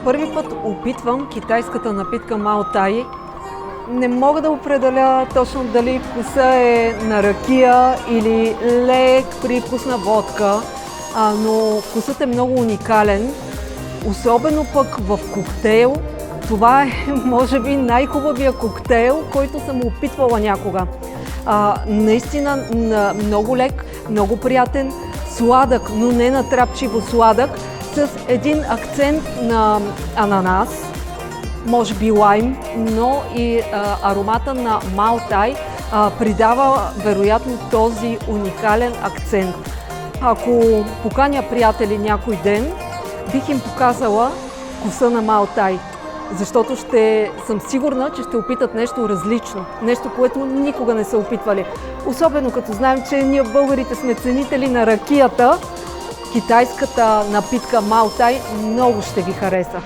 първи път опитвам китайската напитка Мао Тай. Не мога да определя точно дали вкуса е на ракия или лек привкус на водка, но вкусът е много уникален. Особено пък в коктейл. Това е, може би, най-хубавия коктейл, който съм опитвала някога. Наистина много лек, много приятен, сладък, но не натрапчиво сладък, с един акцент на ананас, може би лайм, но и аромата на Мао Тай придава вероятно този уникален акцент. Ако поканя приятели някой ден, бих им показала вкуса на Мао Тай, защото съм сигурна, че ще опитат нещо различно, нещо, което никога не са опитвали. Особено като знаем, че ние българите сме ценители на ракията, китайската напитка Мао Тай много ще ви хареса.